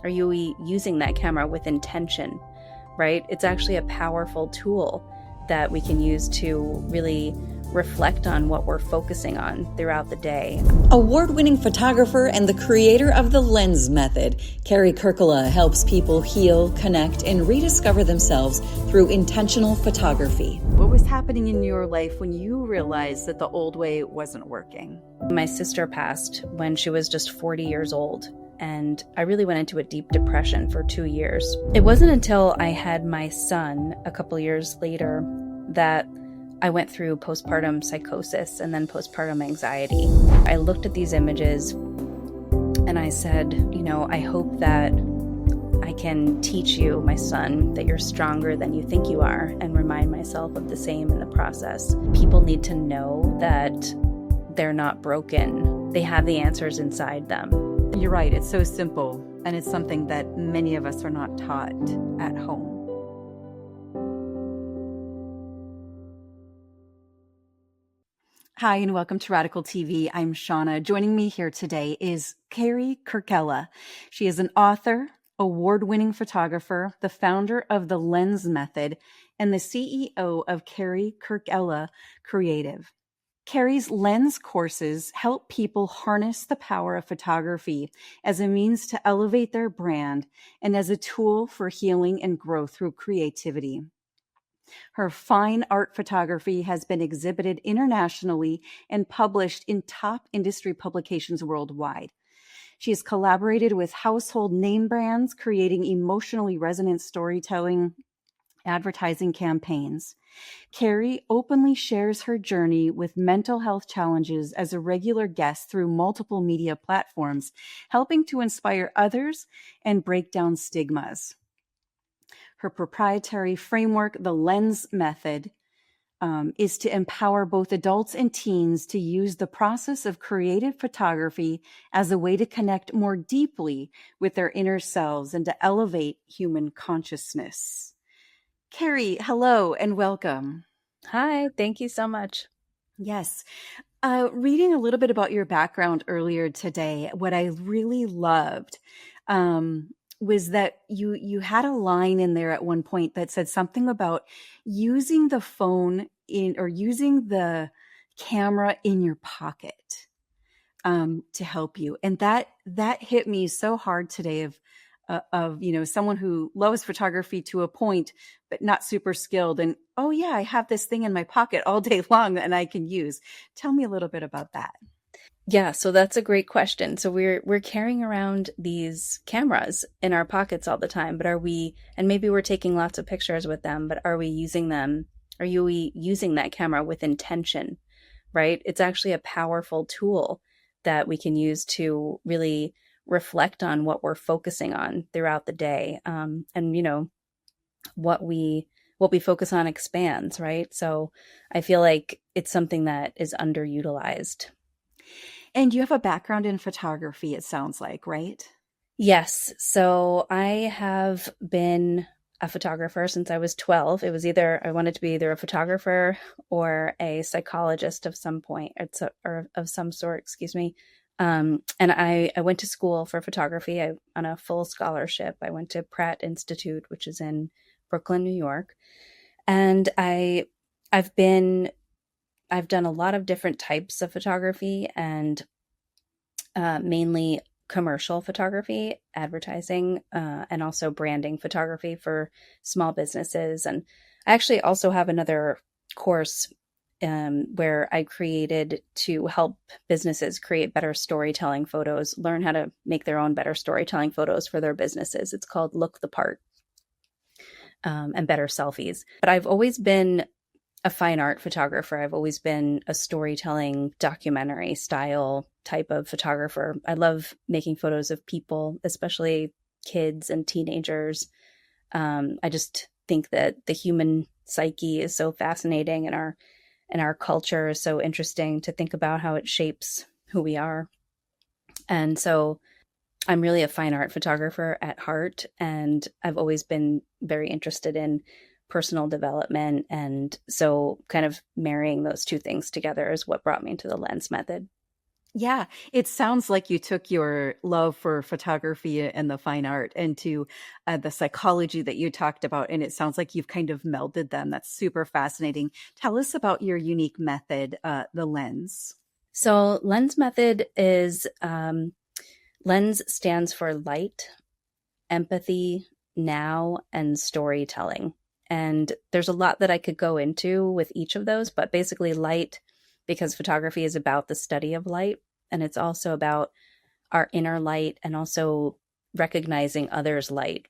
Are you using that camera with intention, right? It's actually a powerful tool that we can use to really reflect on what we're focusing on throughout the day. Award-winning photographer and the creator of the lens method, Carey helps people heal, connect, and rediscover themselves through intentional photography. What was happening in your life when you realized that the old way wasn't working? My sister passed when she was just 40 years old, and I really went into a deep depression for 2 years. It wasn't until I had my son a couple years later that I went through postpartum psychosis and then postpartum anxiety. I looked at these images and I said, I hope that I can teach you, my son, that you're stronger than you think you are, and remind myself of the same in the process. People need to know that they're not broken. They have the answers inside them. You're right, it's so simple, and it's something that many of us are not taught at home. Hi, and welcome to Radical TV. I'm Shauna. Joining me here today is Carey Kirkella. She is an author, award-winning photographer, the founder of the Lens Method, and the CEO of Kirkella Creative. Carey's lens courses help people harness the power of photography as a means to elevate their brand and as a tool for healing and growth through creativity. Her fine art photography has been exhibited internationally and published in top industry publications worldwide. She has collaborated with household name brands, creating emotionally resonant storytelling, advertising campaigns. Carey openly shares her journey with mental health challenges as a regular guest through multiple media platforms, helping to inspire others and break down stigmas. Her proprietary framework, the Lens Method, is to empower both adults and teens to use the process of creative photography as a way to connect more deeply with their inner selves and to elevate human consciousness. Carey, hello and welcome. Hi, thank you so much. Yes. Reading a little bit about your background earlier today, what I really loved was that you had a line in there at one point that said something about using the phone or using the camera in your pocket to help you. And that hit me so hard today of someone who loves photography to a point, but not super skilled. And, oh yeah, I have this thing in my pocket all day long and I can use. Tell me a little bit about that. Yeah, so that's a great question. So we're carrying around these cameras in our pockets all the time, but and maybe we're taking lots of pictures with them, but are we using them? Are you using that camera with intention, right? It's actually a powerful tool that we can use to really reflect on what we're focusing on throughout the day. And what we focus on expands, right? So I feel like it's something that is underutilized. And you have a background in photography, it sounds like, right? Yes. So I have been a photographer since I was 12. It was I wanted to be either a photographer or a psychologist of some point, or of some sort, excuse me. And I went to school for photography on a full scholarship. I went to Pratt Institute, which is in Brooklyn, New York. And I've done a lot of different types of photography, and mainly commercial photography, advertising, and also branding photography for small businesses. And I actually also have another course where I created to help businesses create better storytelling photos, learn how to make their own better storytelling photos for their businesses. It's called Look the Part, and Better Selfies. But I've always been a fine art photographer. I've always been a storytelling documentary style type of photographer. I love making photos of people, especially kids and teenagers. I just think that the human psyche is so fascinating, and our culture is so interesting to think about how it shapes who we are. And so I'm really a fine art photographer at heart, and I've always been very interested in personal development. And so kind of marrying those two things together is what brought me to the Lens Method. Yeah, it sounds like you took your love for photography and the fine art into the psychology that you talked about, and it sounds like you've kind of melded them. That's super fascinating. Tell us about your unique method, the lens. So, lens method is lens stands for light, empathy, now, and storytelling. And there's a lot that I could go into with each of those, but basically, light, because photography is about the study of light, and it's also about our inner light and also recognizing others' light.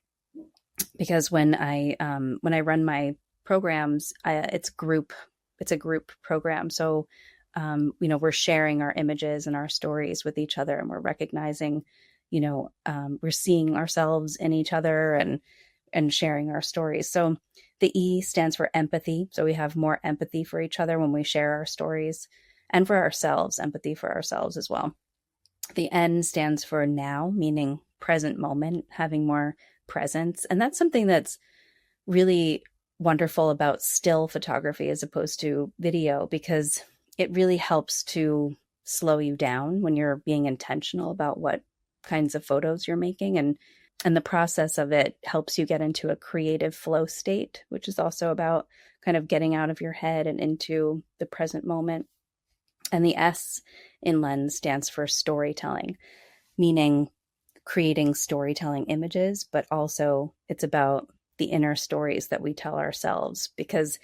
Because when I run my programs, it's a group program. So we're sharing our images and our stories with each other, and we're recognizing, we're seeing ourselves in each other and sharing our stories. So the E stands for empathy. So we have more empathy for each other when we share our stories, and for ourselves, empathy for ourselves as well. The N stands for now, meaning present moment, having more presence. And that's something that's really wonderful about still photography as opposed to video, because it really helps to slow you down when you're being intentional about what kinds of photos you're making, and the process of it helps you get into a creative flow state, which is also about kind of getting out of your head and into the present moment. And the S in lens stands for storytelling, meaning creating storytelling images, but also it's about the inner stories that we tell ourselves. Because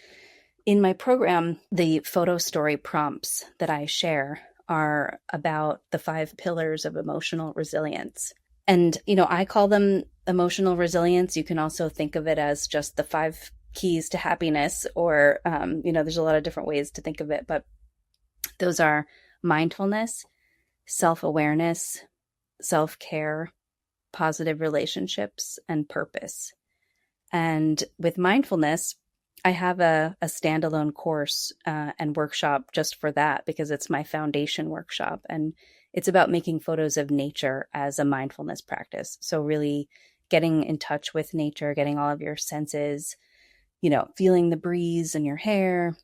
in my program, the photo story prompts that I share are about the 5 pillars of emotional resilience. And, I call them emotional resilience. You can also think of it as just the 5 keys to happiness, or, there's a lot of different ways to think of it, but those are mindfulness, self-awareness, self-care, positive relationships, and purpose. And with mindfulness, I have a standalone course and workshop just for that, because it's my foundation workshop. And it's about making photos of nature as a mindfulness practice. So really getting in touch with nature, getting all of your senses, feeling the breeze in your hair,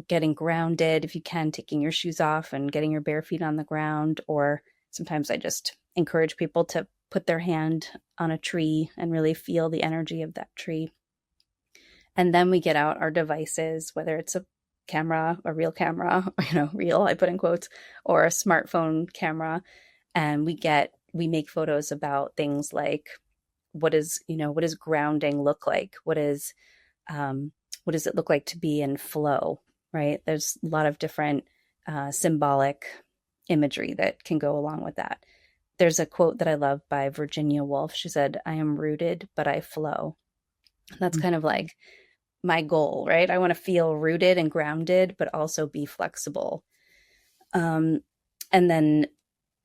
getting grounded if you can, taking your shoes off and getting your bare feet on the ground. Or sometimes I just encourage people to put their hand on a tree and really feel the energy of that tree. And then we get out our devices, whether it's a camera, a real camera, real, I put in quotes, or a smartphone camera. And we make photos about things like, what does grounding look like? What does it look like to be in flow, right? There's a lot of different symbolic imagery that can go along with that. There's a quote that I love by Virginia Woolf. She said, "I am rooted, but I flow." That's kind of like my goal, right? I want to feel rooted and grounded, but also be flexible. And then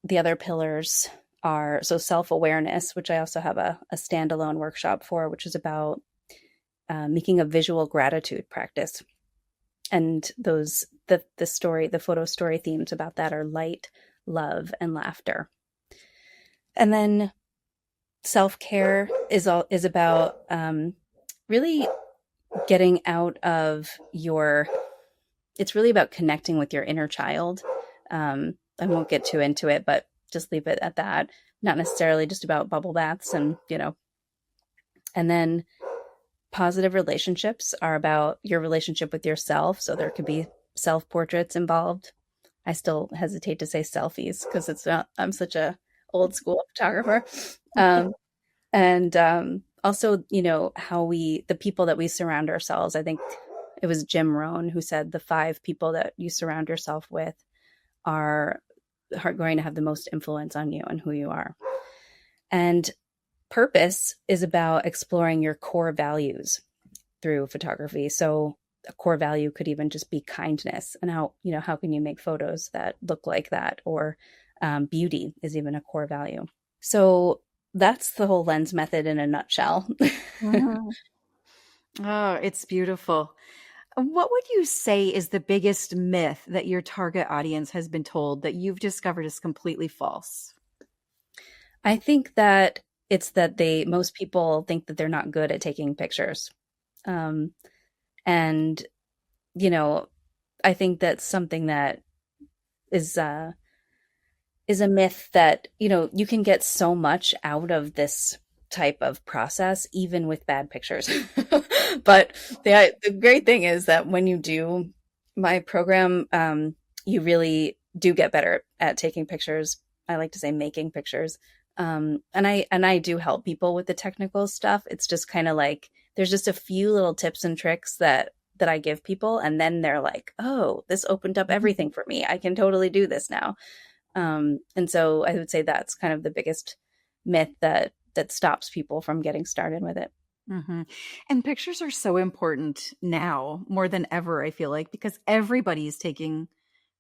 the other pillars are, so self-awareness, which I also have a standalone workshop for, which is about making a visual gratitude practice. And the photo story themes about that are light, love, and laughter. And then self-care is about really getting out of it's really about connecting with your inner child. I won't get too into it, but just leave it at that. Not necessarily just about bubble baths and then positive relationships are about your relationship with yourself. So there could be self-portraits involved. I still hesitate to say selfies because I'm such a old school photographer. And also, the people that we surround ourselves. I think it was Jim Rohn who said the 5 people that you surround yourself with are going to have the most influence on you and who you are. And purpose is about exploring your core values through photography. So a core value could even just be kindness, and how can you make photos that look like that? Or beauty is even a core value. So that's the whole lens method in a nutshell. Mhm. Oh, it's beautiful. What would you say is the biggest myth that your target audience has been told that you've discovered is completely false? I think that it's that most people think that they're not good at taking pictures. And, I think that's something that is is a myth that, you can get so much out of this type of process, even with bad pictures. But the great thing is that when you do my program, you really do get better at taking pictures. I like to say making pictures. And I do help people with the technical stuff. It's just kind of like there's just a few little tips and tricks that I give people, and then they're like, "Oh, this opened up everything for me. I can totally do this now." And so I would say that's kind of the biggest myth that stops people from getting started with it. Hmm. And pictures are so important now more than ever, I feel like, because everybody's taking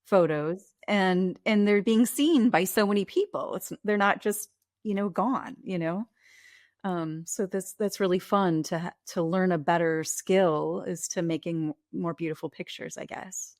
photos and they're being seen by so many people. They're not just, gone, so that's really fun to learn a better skill is to making more beautiful pictures, I guess.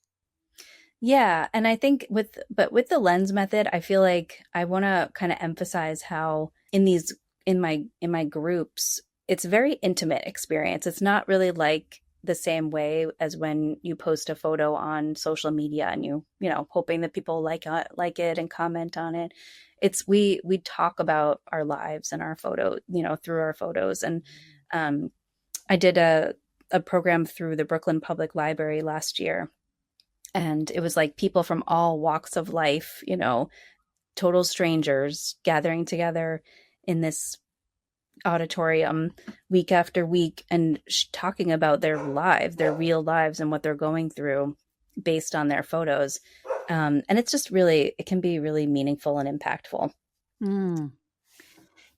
Yeah, and I think with the lens method, I feel like I want to kind of emphasize how in my groups, it's a very intimate experience. It's not really like the same way as when you post a photo on social media and hoping that people like it and comment on it. It's we talk about our lives and our photo, through our photos. And I did a program through the Brooklyn Public Library last year, and it was like people from all walks of life, total strangers gathering together in this auditorium week after week and talking about their lives, their real lives, and what they're going through based on their photos. And it's just really, it can be really meaningful and impactful. Mm.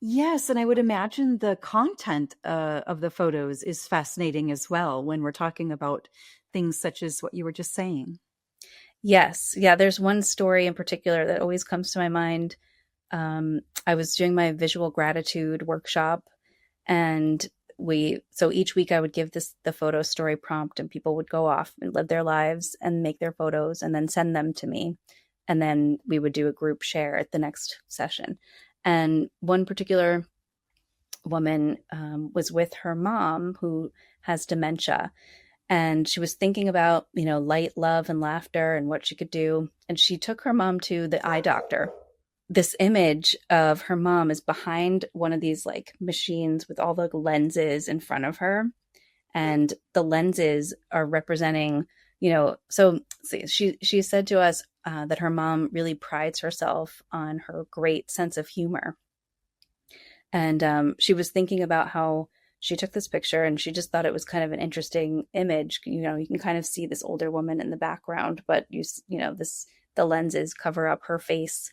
Yes, and I would imagine the content of the photos is fascinating as well when we're talking about things such as what you were just saying. Yes. Yeah. There's one story in particular that always comes to my mind. I was doing my visual gratitude workshop, and so each week I would give the photo story prompt, and people would go off and live their lives and make their photos and then send them to me. And then we would do a group share at the next session. And one particular woman was with her mom who has dementia, and she was thinking about, light, love, and laughter and what she could do. And she took her mom to the eye doctor. This image of her mom is behind one of these like machines with all the lenses in front of her. And the lenses are representing, so she said to us that her mom really prides herself on her great sense of humor. And she was thinking about how she took this picture and she just thought it was kind of an interesting image. You can kind of see this older woman in the background, but the lenses cover up her face.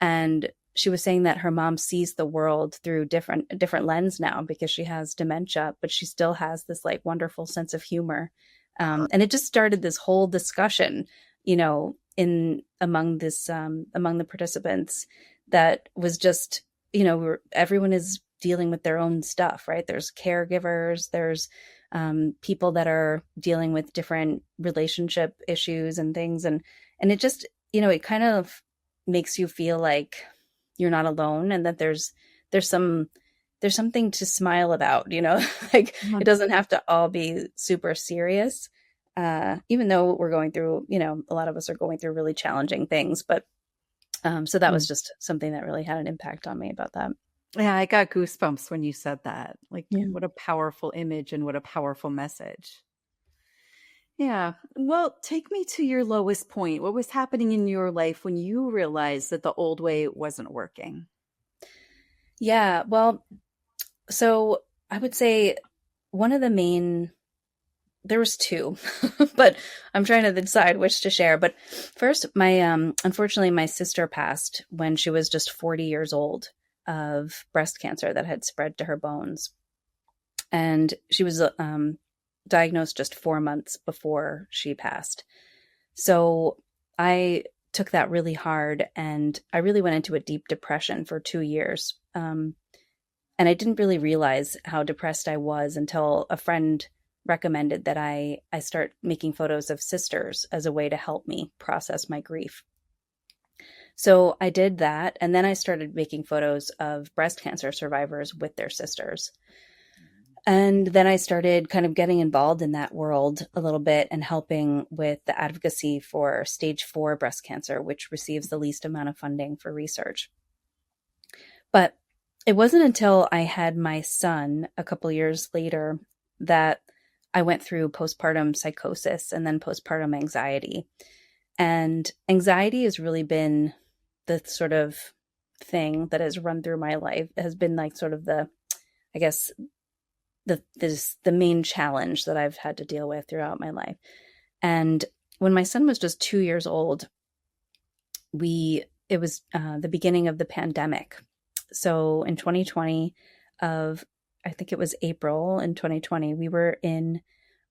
And she was saying that her mom sees the world through different lens now because she has dementia, but she still has this like wonderful sense of humor. And it just started this whole discussion, in among the participants that was just, everyone is dealing with their own stuff, right? There's caregivers, there's people that are dealing with different relationship issues and things. And it just, it kind of makes you feel like you're not alone, and that there's something to smile about, like it doesn't have to all be super serious. Even though we're going through, a lot of us are going through really challenging things, but so that was just something that really had an impact on me about that. Yeah, I got goosebumps when you said that. Like, Yeah. what a powerful image and what a powerful message. Yeah. Well, take me to your lowest point. What was happening in your life when you realized that the old way wasn't working? Yeah. Well, so I would say one of the main, there was two, but I'm trying to decide which to share. But first, unfortunately, my sister passed when she was just 40 years old of breast cancer that had spread to her bones. And she was diagnosed just 4 months before she passed. So I took that really hard, and I really went into a deep depression for 2 years. And I didn't really realize how depressed I was until a friend recommended that I start making photos of sisters as a way to help me process my grief. So I did that, and then I started making photos of breast cancer survivors with their sisters. And then I started kind of getting involved in that world a little bit and helping with the advocacy for stage 4 breast cancer, which receives the least amount of funding for research. But it wasn't until I had my son a couple years later that I went through postpartum psychosis and then postpartum anxiety. And anxiety has really been the sort of thing that has run through my life. It has been like sort of the, I guess, the main challenge that I've had to deal with throughout my life. And when my son was just 2 years old, it was the beginning of the pandemic. So in 2020 I think it was April in 2020, we were in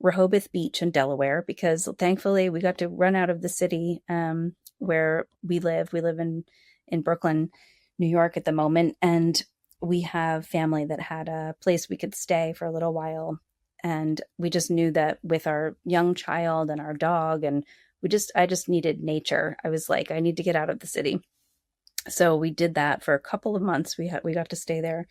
Rehoboth Beach in Delaware because thankfully we got to run out of the city where we live. We live in Brooklyn, New York at the moment. And we have family that had a place we could stay for a little while. And we just knew that with our young child and our dog, and I just needed nature. I was like, I need to get out of the city. So we did that for a couple of months. We got to stay there.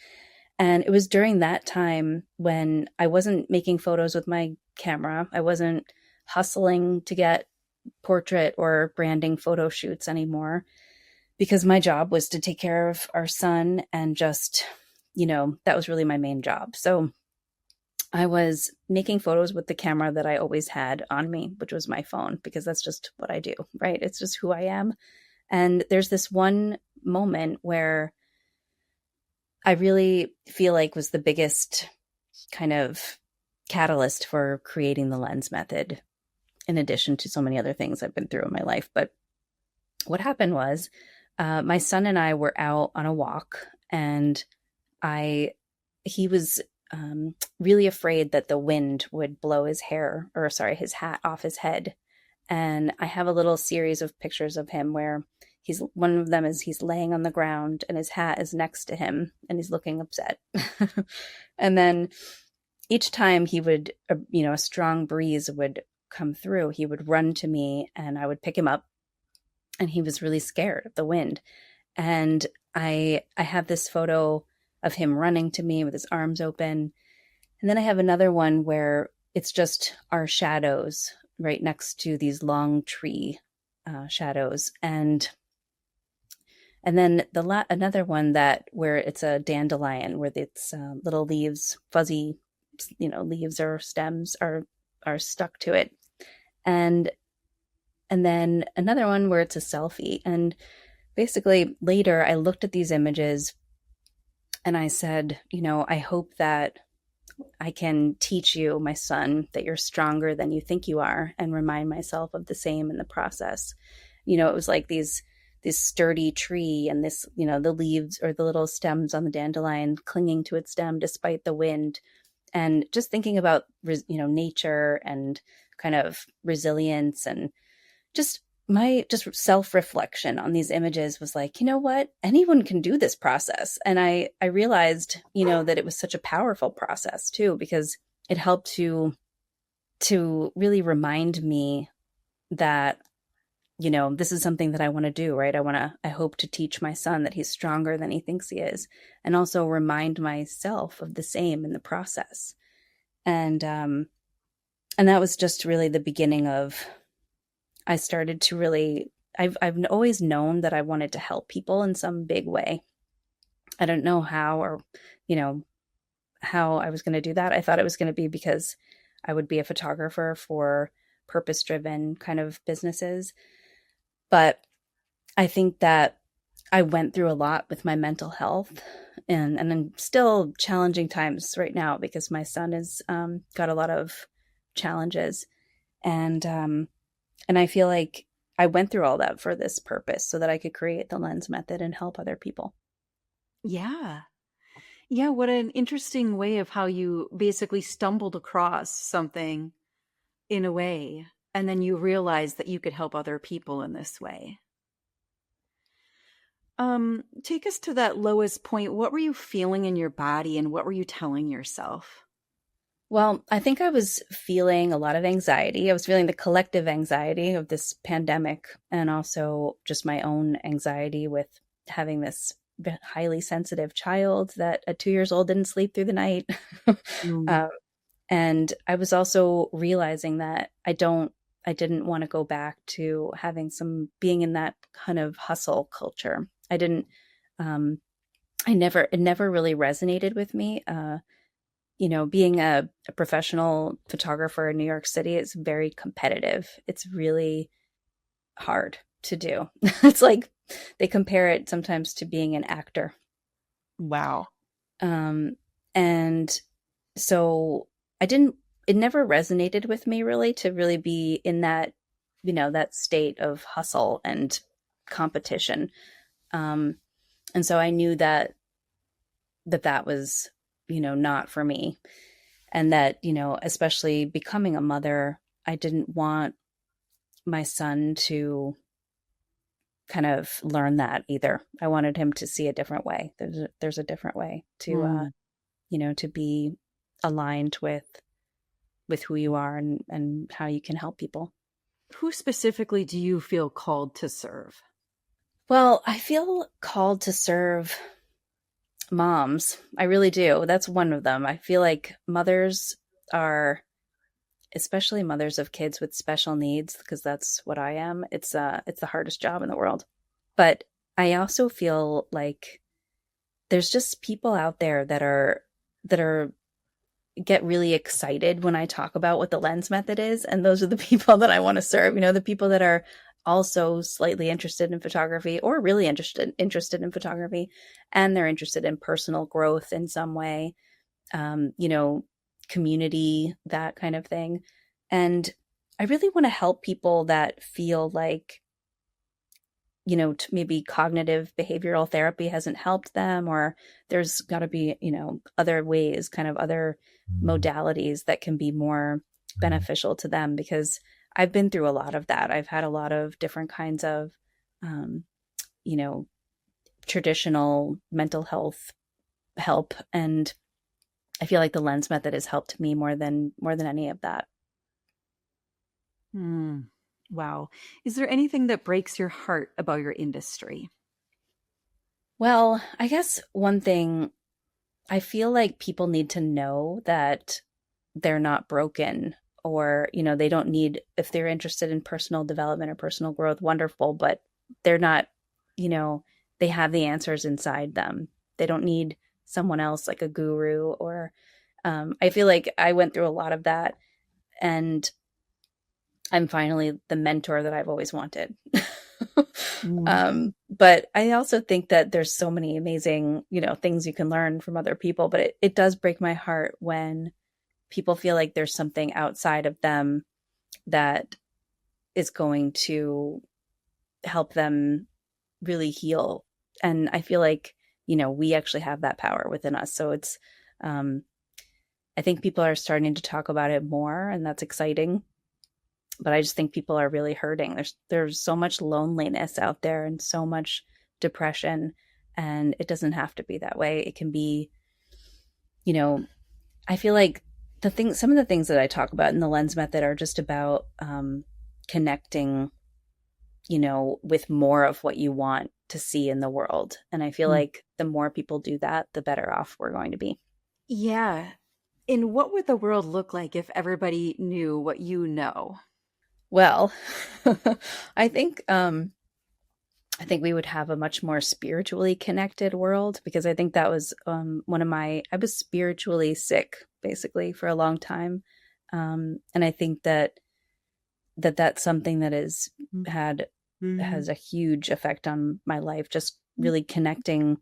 And it was during that time when I wasn't making photos with my camera. I wasn't hustling to get portrait or branding photo shoots anymore, because my job was to take care of our son and just, that was really my main job. So I was making photos with the camera that I always had on me, which was my phone, because that's just what I do, right? It's just who I am. And there's this one moment where I really feel like was the biggest kind of catalyst for creating the lens method, in addition to so many other things I've been through in my life. But what happened was, my son and I were out on a walk, and he was really afraid that the wind would blow his hat off his head. And I have a little series of pictures of him where one of them is he's laying on the ground and his hat is next to him and he's looking upset. And then each time he would, a strong breeze would come through, he would run to me and I would pick him up. And he was really scared of the wind. And I have this photo of him running to me with his arms open. And then I have another one where it's just our shadows right next to these long tree shadows. And then another one where it's a dandelion, where it's little leaves, fuzzy, leaves or stems are stuck to it. And then another one where it's a selfie. And basically later I looked at these images and I said, I hope that I can teach you, my son, that you're stronger than you think you are, and remind myself of the same in the process. It was like this sturdy tree and this, the leaves or the little stems on the dandelion clinging to its stem despite the wind. And just thinking about, nature and kind of resilience, and just my self-reflection on these images was like, you know what? Anyone can do this process. And I realized, that it was such a powerful process too, because it helped to really remind me that, this is something that I want to do, right? I hope to teach my son that he's stronger than he thinks he is, and also remind myself of the same in the process. And that was just really the beginning of, I started to really, I've always known that I wanted to help people in some big way. I don't know how or, how I was going to do that. I thought it was going to be because I would be a photographer for purpose-driven kind of businesses. But I think that I went through a lot with my mental health, and I'm still challenging times right now because my son has got a lot of challenges. And I feel like I went through all that for this purpose, so that I could create the lens method and help other people. Yeah. Yeah. What an interesting way of how you basically stumbled across something in a way, and then you realized that you could help other people in this way. Take us to that lowest point. What were you feeling in your body, and what were you telling yourself? Well, I think I was feeling a lot of anxiety. I was feeling the collective anxiety of this pandemic, and also just my own anxiety with having this highly sensitive child that at 2 years old didn't sleep through the night. Mm. um, and I was also realizing that I didn't want to go back to having some being in that kind of hustle culture. I didn't, um, it never really resonated with me. Being a professional photographer in New York City is very competitive. It's really hard to do. It's like they compare it sometimes to being an actor. Wow. Um, and so I didn't, it never resonated with me really to really be in that, that state of hustle and competition. Um, and so I knew that was, not for me. And that, especially becoming a mother, I didn't want my son to kind of learn that either. I wanted him to see a different way. There's a different way to, Mm. to be aligned with who you are and how you can help people. Who specifically do you feel called to serve? Well, I feel called to serve moms. I really do. That's one of them. I feel like mothers are, especially mothers of kids with special needs, because that's what I am. It's the hardest job in the world. But I also feel like there's just people out there that are get really excited when I talk about what the lens method is. And those are the people that I want to serve, the people that are also slightly interested in photography or really interested in photography. And they're interested in personal growth in some way, community, that kind of thing. And I really want to help people that feel like, maybe cognitive behavioral therapy hasn't helped them, or there's got to be, other ways, kind of other modalities that can be more beneficial to them, because I've been through a lot of that. I've had a lot of different kinds of, um, you know, traditional mental health help. And I feel like the lens method has helped me more than any of that. Mm. Wow. Is there anything that breaks your heart about your industry? Well, I guess one thing, I feel like people need to know that they're not broken, or, they don't need, if they're interested in personal development or personal growth, wonderful, but they're not, you know, they have the answers inside them. They don't need someone else like a guru or, I feel like I went through a lot of that, and I'm finally the mentor that I've always wanted. Mm. But I also think that there's so many amazing, things you can learn from other people, but it does break my heart when people feel like there's something outside of them that is going to help them really heal. And I feel like, we actually have that power within us. So it's, I think people are starting to talk about it more, and that's exciting. But I just think people are really hurting. There's so much loneliness out there and so much depression, and it doesn't have to be that way. It can be, I feel like some of the things that I talk about in the lens method are just about connecting, with more of what you want to see in the world. And I feel Mm. like the more people do that, the better off we're going to be. Yeah. And what would the world look like if everybody knew what you know? Well, I think I think we would have a much more spiritually connected world, because I think that was I was spiritually sick basically for a long time. And I think that's something that has a huge effect on my life, just really connecting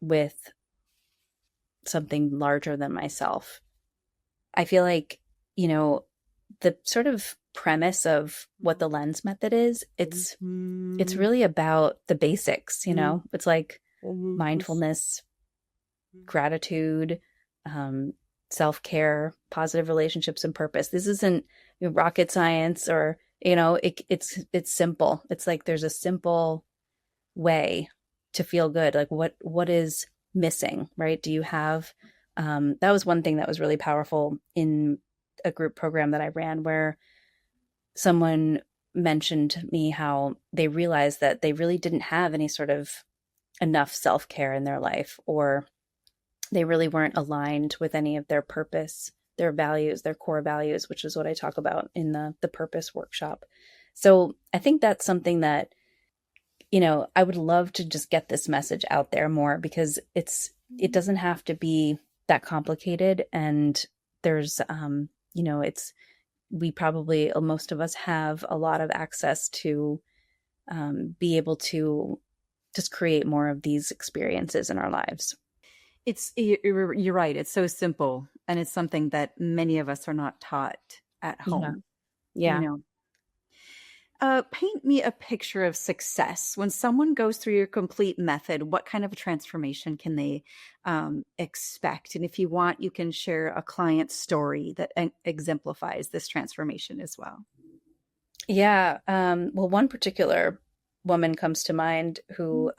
with something larger than myself. I feel like, the sort of premise of what the lens method is, it's really about the basics, It's like mindfulness, gratitude, um, self-care, positive relationships, and purpose. This isn't rocket science, or it's simple. It's like there's a simple way to feel good. Like what is missing, right? Do you have that was one thing that was really powerful in a group program that I ran, where someone mentioned to me how they realized that they really didn't have any sort of enough self-care in their life, or they really weren't aligned with any of their purpose, their values, their core values, which is what I talk about in the purpose workshop. So I think that's something that, I would love to just get this message out there more, because it doesn't have to be that complicated. And there's, it's, we probably, most of us have a lot of access to be able to just create more of these experiences in our lives. You're right. It's so simple. And it's something that many of us are not taught at Yeah. home, you Yeah. know. Paint me a picture of success. When someone goes through your complete method, what kind of a transformation can they expect? And if you want, you can share a client story that exemplifies this transformation as well. Yeah. Well, one particular woman comes to mind who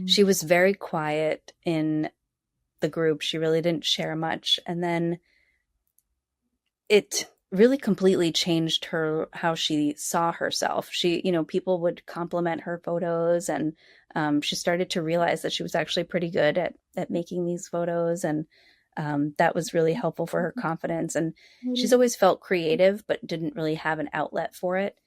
she was very quiet in the group. She really didn't share much. And then it really completely changed her, how she saw herself. She, people would compliment her photos, and she started to realize that she was actually pretty good at making these photos. And that was really helpful for her confidence. And she's always felt creative, but didn't really have an outlet for it.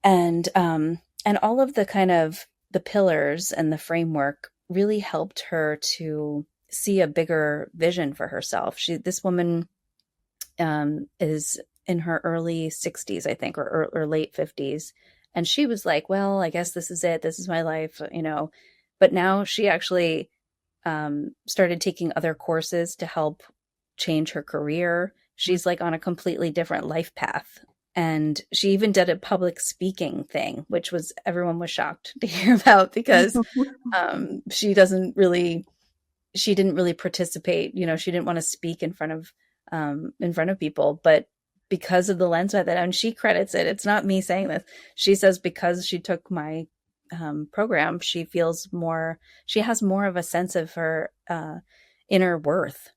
And all of the kind of the pillars and the framework really helped her to see a bigger vision for herself. This woman is in her early 60s, I think, or late 50s. And she was like, well, I guess this is it. This is my life, But now she actually started taking other courses to help change her career. She's like on a completely different life path. And she even did a public speaking thing, which was, everyone was shocked to hear about, because she didn't really participate. She didn't want to speak in front of people, but because of the lens method, and she credits it. It's not me saying this. She says because she took my program, she has more of a sense of her inner worth.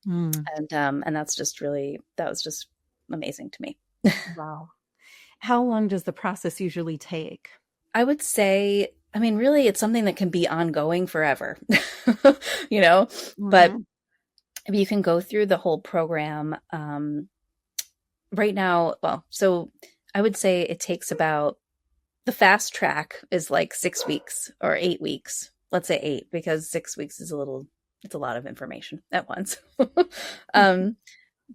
And that was just amazing to me. Wow. How long does the process usually take? I would say, really, it's something that can be ongoing forever, but you can go through the whole program right now. Well, so I would say it takes about, the fast track is like 6 weeks or 8 weeks. Let's say 8, because 6 weeks is it's a lot of information at once.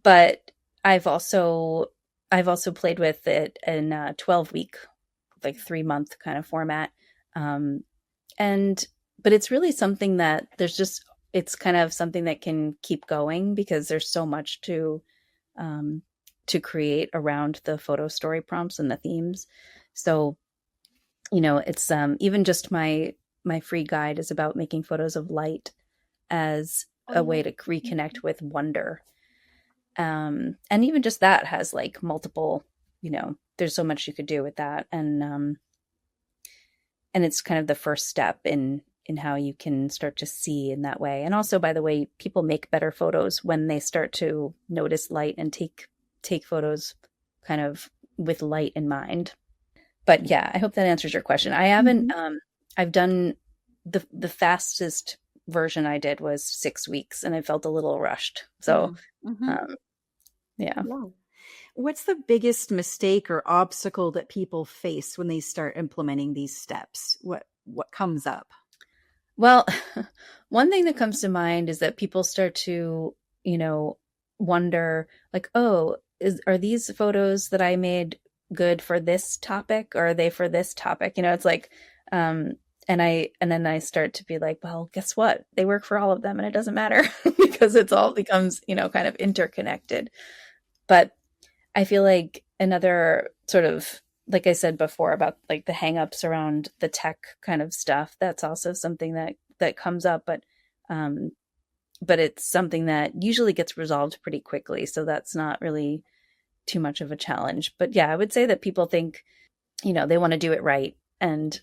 But I've also played with it in a 12-week, like 3-month kind of format. But it's really something that it's kind of something that can keep going, because there's so much to create around the photo story prompts and the themes. So, it's even just my free guide is about making photos of light as a way to reconnect with wonder. And even just that has like multiple, there's so much you could do with that. And it's kind of the first step in how you can start to see in that way. And also, by the way, people make better photos when they start to notice light and take photos kind of with light in mind. But yeah, I hope that answers your question. I haven't, I've done the fastest version I did was 6 weeks, and I felt a little rushed. So, yeah. Wow. What's the biggest mistake or obstacle that people face when they start implementing these steps? What comes up? Well, one thing that comes to mind is that people start to, wonder, like, oh, are these photos that I made good for this topic, or are they for this topic? It's like, and then I start to be like, well, guess what? They work for all of them, and it doesn't matter because it's all becomes, kind of interconnected. But I feel like another sort of, like I said before about like the hangups around the tech kind of stuff, that's also something that comes up, but it's something that usually gets resolved pretty quickly. So that's not really too much of a challenge. But yeah, I would say that people think, they want to do it right. And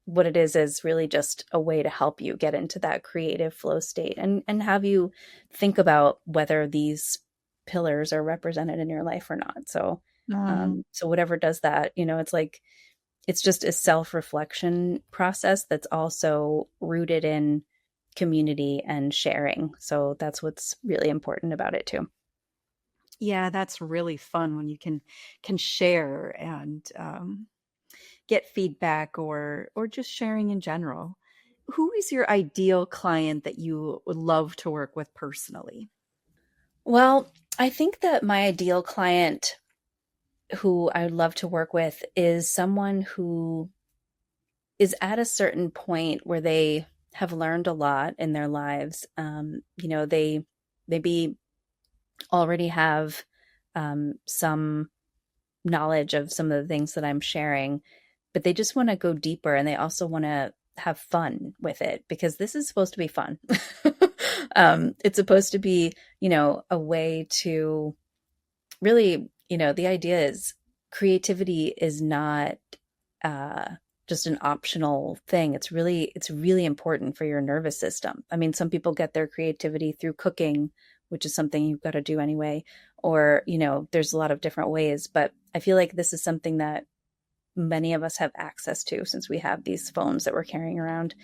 what it is really just a way to help you get into that creative flow state and have you think about whether these pillars are represented in your life or not. So, so whatever does that, it's like, it's just a self-reflection process that's also rooted in community and sharing. So that's what's really important about it too. Yeah, that's really fun when you can share and get feedback or just sharing in general. Who is your ideal client that you would love to work with personally? Well, I think that my ideal client who I would love to work with is someone who is at a certain point where they have learned a lot in their lives. They maybe already have some knowledge of some of the things that I'm sharing, but they just want to go deeper and they also want to have fun with it because this is supposed to be fun. It's supposed to be, a way to really, the idea is creativity is not uh, just an optional thing. It's really important for your nervous system. I mean, some people get their creativity through cooking, which is something you've got to do anyway, or, there's a lot of different ways, but I feel like this is something that many of us have access to since we have these phones that we're carrying around.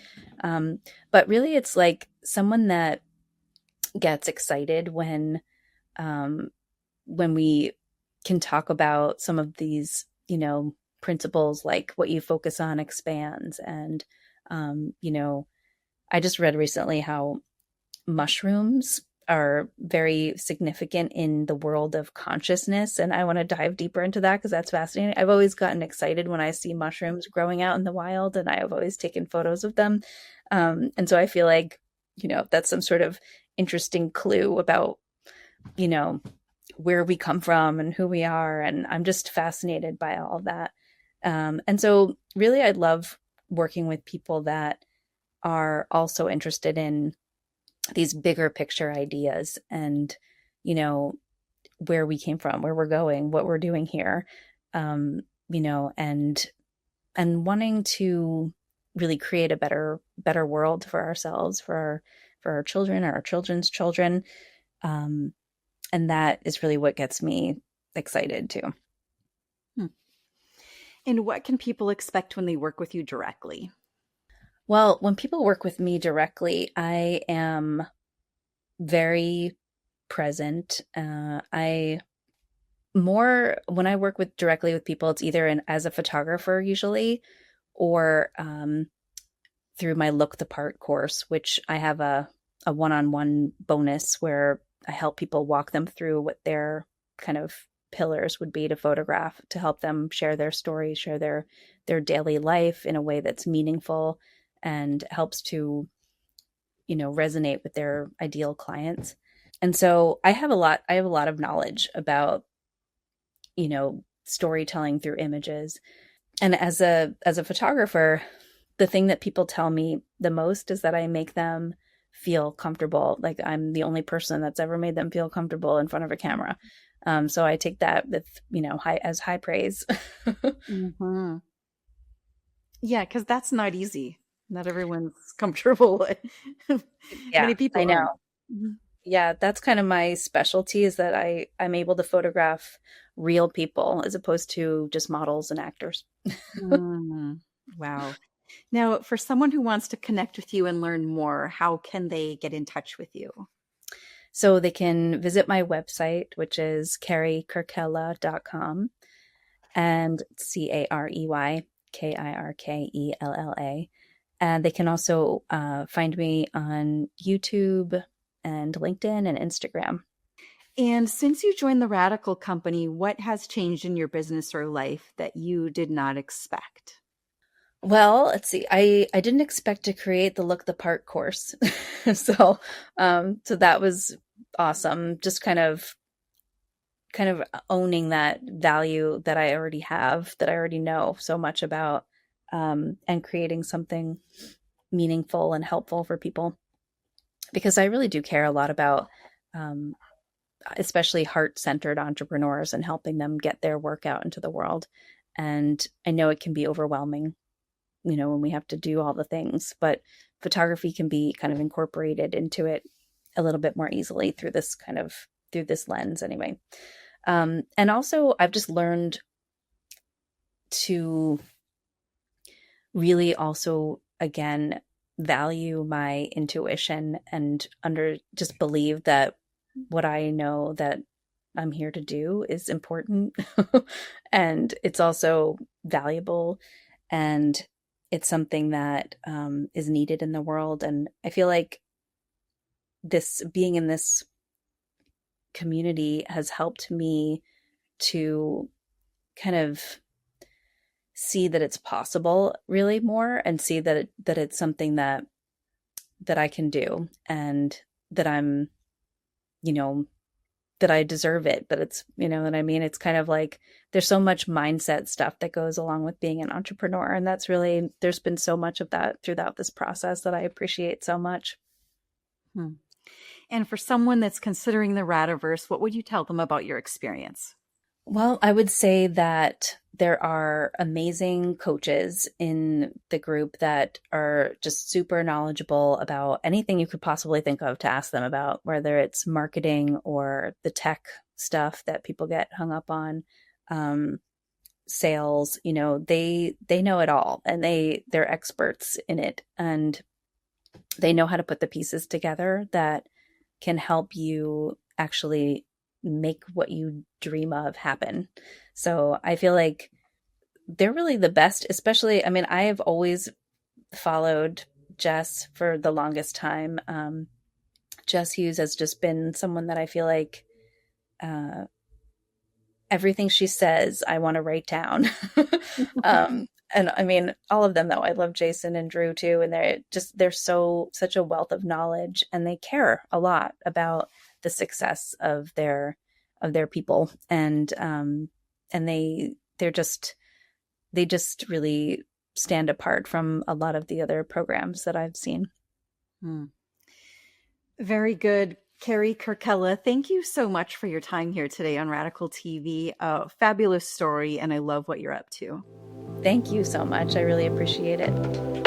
But really, it's like someone that gets excited um, when we can talk about some of these, principles like what you focus on expands. And, I just read recently how mushrooms are very significant in the world of consciousness. And I want to dive deeper into that because that's fascinating. I've always gotten excited when I see mushrooms growing out in the wild, and I have always taken photos of them. And so I feel like, that's some sort of interesting clue about, you know, where we come from and who we are. And I'm just fascinated by all of that. And so, really, I love working with people that are also interested in these bigger picture ideas and, you know, where we came from, where we're going, what we're doing here, um, and wanting to really create a better world for ourselves, for our children, or our children's children. Um, and that is really what gets me excited too. Hmm. And what can people expect when they work with you directly? Well, when people work with me directly, I am very present. I more when I work with directly with people, it's either as a photographer usually, or through my Look the Part course, which I have a one-on-one bonus where I help people walk them through what their kind of pillars would be to photograph to help them share their story, share their daily life in a way that's meaningful and helps to, resonate with their ideal clients. And so I have a lot of knowledge about, storytelling through images. And as a photographer, the thing that people tell me the most is that I make them feel comfortable. Like I'm the only person that's ever made them feel comfortable in front of a camera. So I take that with, high praise. Hmm. Yeah, because that's not easy. Not everyone's comfortable. Yeah, Many people I know. aren't. Mhm. Yeah, that's kind of my specialty is that I'm able to photograph real people as opposed to just models and actors. Mm. Wow. Now, for someone who wants to connect with you and learn more, how can they get in touch with you? So they can visit my website, which is careykirkella.com, and CareyKirkella. And they can also find me on YouTube and LinkedIn and Instagram. And since you joined the Radical Company, what has changed in your business or life that you did not expect? Well, let's see. I didn't expect to create the Look the Part course. So that was awesome. Just kind of owning that value that I already have, that I already know so much about, and creating something meaningful and helpful for people. Because I really do care a lot about, um, especially heart-centered entrepreneurs and helping them get their work out into the world. And I know it can be overwhelming, when we have to do all the things, but photography can be kind of incorporated into it a little bit more easily through this lens anyway. And also I've just learned to really also, again, value my intuition and just believe that what I know that I'm here to do is important. And it's also valuable, and it's something that is needed in the world. And I feel like this being in this community has helped me to kind of see that it's possible really more, and see that it's something that I can do, and that I'm, you know, that I deserve it, that it's, you know what I mean? It's kind of like there's so much mindset stuff that goes along with being an entrepreneur. And that's really, there's been so much of that throughout this process that I appreciate so much. Hmm. And for someone that's considering the Radiverse, what would you tell them about your experience? Well, I would say that there are amazing coaches in the group that are just super knowledgeable about anything you could possibly think of to ask them about, whether it's marketing or the tech stuff that people get hung up on, sales. You know, they know it all, and they're experts in it, and they know how to put the pieces together that can help you actually make what you dream of happen. So I feel like they're really the best, especially, I mean, I have always followed Jess for the longest time. Jess Hughes has just been someone that I feel like uh, everything she says, I want to write down. And I mean, all of them though. I love Jason and Drew too. And they're such a wealth of knowledge, and they care a lot about the success of their people. And they just really stand apart from a lot of the other programs that I've seen. Hmm. Very good. Carey Kirkella, thank you so much for your time here today on Radical TV. A fabulous story, and I love what you're up to. Thank you so much. I really appreciate it.